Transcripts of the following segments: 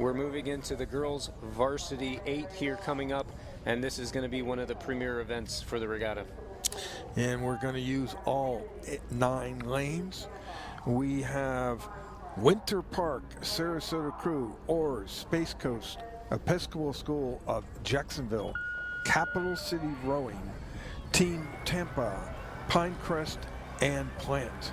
We're moving into the girls varsity 8 here coming up, and this is going to be one of the premier events for the regatta. And we're going to use all 9 lanes. We have Winter Park, Sarasota Crew, Oars, Space Coast, Episcopal School of Jacksonville, Capital City Rowing, Team Tampa, Pinecrest, and Plant.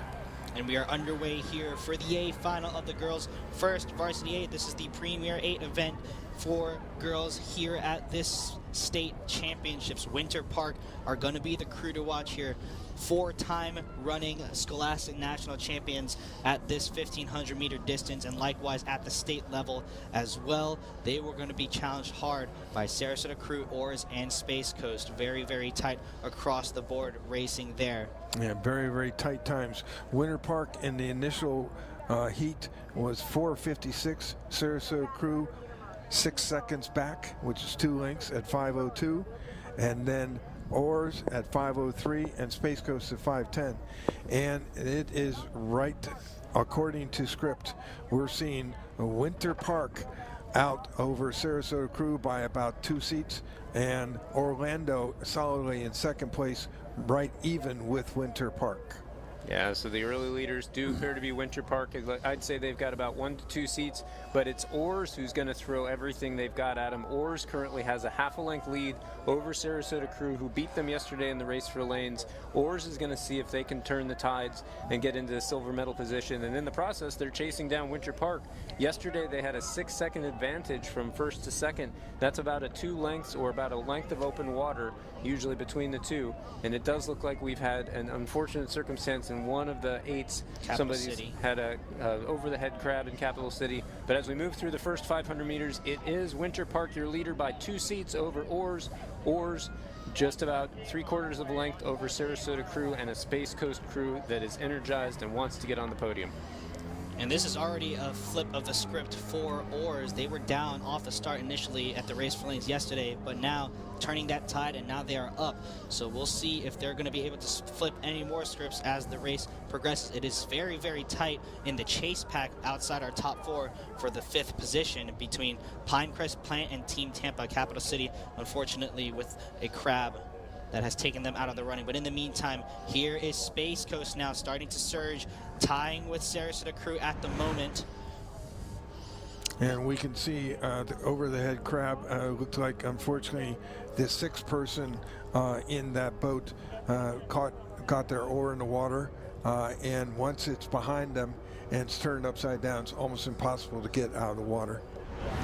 And we are underway here for the A final of the girls' first varsity 8. This is the Premier 8 event for girls here at this state championships. Winter Park are going to be the crew to watch here. 4-time running Scholastic National Champions at this 1,500 meter distance, and likewise at the state level as well. They were going to be challenged hard by Sarasota Crew, Oars, and Space Coast. Very, very tight across the board racing there. Yeah, very, very tight times. Winter Park in the initial heat was 4:56. Sarasota Crew 6 seconds back, which is 2 lengths at 5:02, and then Oars at 5:03 and Space Coast at 5:10. And it is right according to script. We're seeing Winter Park out over Sarasota Crew by about 2 seats, and Orlando solidly in second place, right even with Winter Park. Yeah, so the early leaders do appear to be Winter Park. I'd say they've got about 1 to 2 seats, but it's Oars who's going to throw everything they've got at them. Oars currently has a half a length lead over Sarasota Crew, who beat them yesterday in the race for lanes. Oars is going to see if they can turn the tides and get into the silver medal position, and in the process, they're chasing down Winter Park. Yesterday, they had a 6-second advantage from first to second. That's about a 2 lengths or about a length of open water, usually between the two, and it does look like we've had an unfortunate circumstance in one of the 8s. Somebody's had a over-the-head crab in Capital City. But as we move through the first 500 meters, it is Winter Park, your leader, by 2 seats over Oars. Oars just about 3/4 of a length over Sarasota Crew, and a Space Coast crew that is energized and wants to get on the podium. And this is already a flip of the script for Oars. They were down off the start initially at the race for lanes yesterday, but now turning that tide, and now they are up. So we'll see if they're going to be able to flip any more scripts as the race progresses. It is very, very tight in the chase pack outside our top 4 for the 5th position between Pinecrest, Plant, and Team Tampa. Capital City, unfortunately, with a crab that has taken them out of the running. But in the meantime, here is Space Coast now starting to surge, tying with Sarasota Crew at the moment. And we can see the over-the-head crab looked like, unfortunately, the 6th person in that boat got their oar in the water, and once it's behind them and it's turned upside down, it's almost impossible to get out of the water.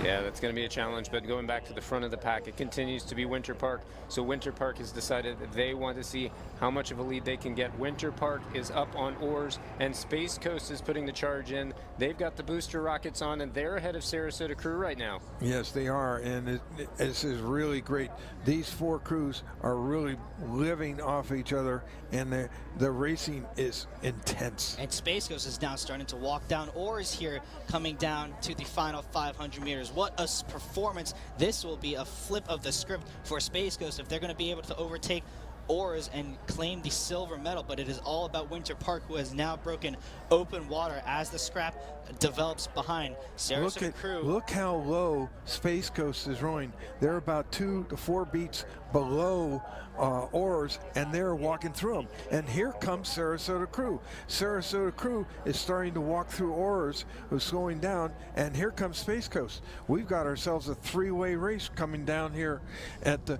Yeah, that's going to be a challenge, but going back to the front of the pack, it continues to be Winter Park. So Winter Park has decided that they want to see how much of a lead they can get. Winter Park is up on Oars, and Space Coast is putting the charge in. They've got the booster rockets on, and they're ahead of Sarasota Crew right now. Yes, they are, and this is really great. These 4 crews are really living off each other, and the racing is intense. And Space Coast is now starting to walk down Oars here, coming down to the final 500 meters. What a performance. This will be a flip of the script for Space Coast if they're going to be able to overtake Oars and claim the silver medal, but it is all about Winter Park, who has now broken open water as the scrap develops behind Sarasota Crew. Look how low Space Coast is rowing. They're about 2 to 4 beats below Oars, and they're walking through them. And here comes Sarasota Crew. Sarasota Crew is starting to walk through Oars, who's slowing down, and here comes Space Coast. We've got ourselves a 3-way race coming down here at the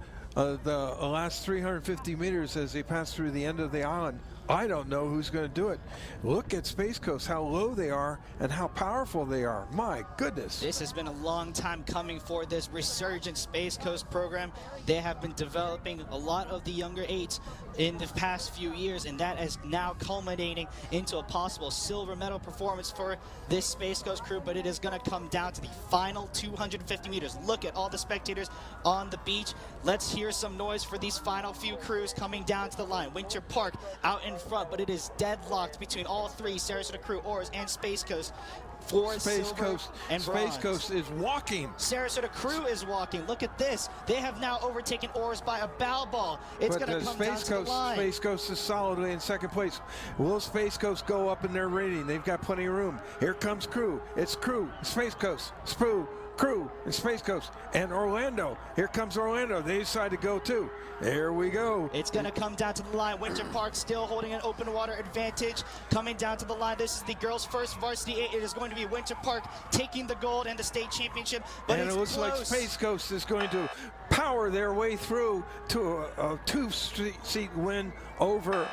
last 350 meters as they pass through the end of the island. I don't know who's going to do it. Look at Space Coast, how low they are and how powerful they are. My goodness. This has been a long time coming for this resurgent Space Coast program. They have been developing a lot of the younger 8s in the past few years, and that is now culminating into a possible silver medal performance for this Space Coast crew, but it is going to come down to the final 250 meters. Look at all the spectators on the beach. Let's hear some noise for these final few crews coming down to the line. Winter Park out in front, but it is deadlocked between all 3, Sarasota Crew, Oars, and Space Coast. For Space Coast and Space Coast is walking. Sarasota Crew is walking. Look at this. They have now overtaken Oars by a bow ball. It's going to come down to the line. Space Coast is solidly in second place. Will Space Coast go up in their rating? They've got plenty of room. Here comes Crew. It's Crew. Space Coast. Spoo. Crew and Space Coast and Orlando. Here comes Orlando. They decide to go too. There we go. It's going to come down to the line. Winter Park still holding an open water advantage. Coming down to the line. This is the girls' first varsity 8. It is going to be Winter Park taking the gold and the state championship. But and it's it looks close. like Space Coast is going to power their way through to a 2-seat win over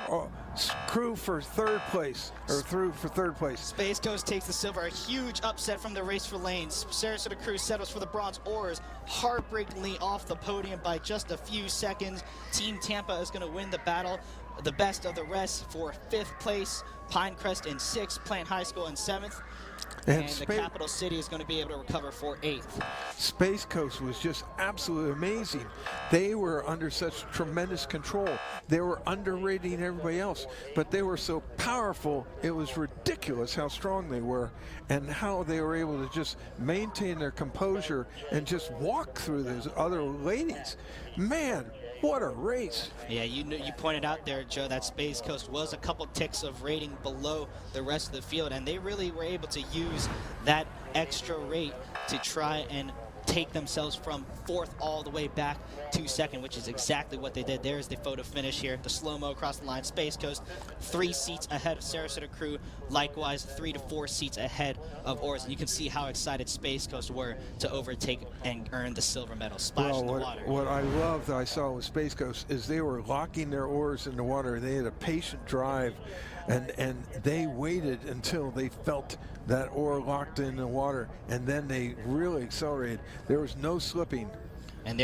Crew for third place, or through for third place. Space Coast takes the silver. A huge upset from the race for lanes. Sarasota Crew settles for the bronze. Oars heartbreakingly off the podium by just a few seconds. Team Tampa is going to win the battle. The best of the rest for 5th place. Pinecrest in 6th. Plant High School in 7th. And the capital city is going to be able to recover for 8th. Space Coast was just absolutely amazing. They were under such tremendous control. They were underrating everybody else, but they were so powerful, it was ridiculous how strong they were and how they were able to just maintain their composure and just walk through those other ladies. Man, what a race. Yeah, you pointed out there, Joe, that Space Coast was a couple ticks of rating below the rest of the field, and they really were able to use that extra rate to try and take themselves from 4th all the way back to 2nd, which is exactly what they did. There's the photo finish here, the slow-mo across the line. Space Coast 3 seats ahead of Sarasota Crew, likewise 3 to 4 seats ahead of Oars, and you can see how excited Space Coast were to overtake and earn the silver medal. Splash in the water. What I loved that I saw with Space Coast is they were locking their oars in the water. They had a patient drive, and they waited until they felt that oar locked in the water, and then they really accelerated. There was no slipping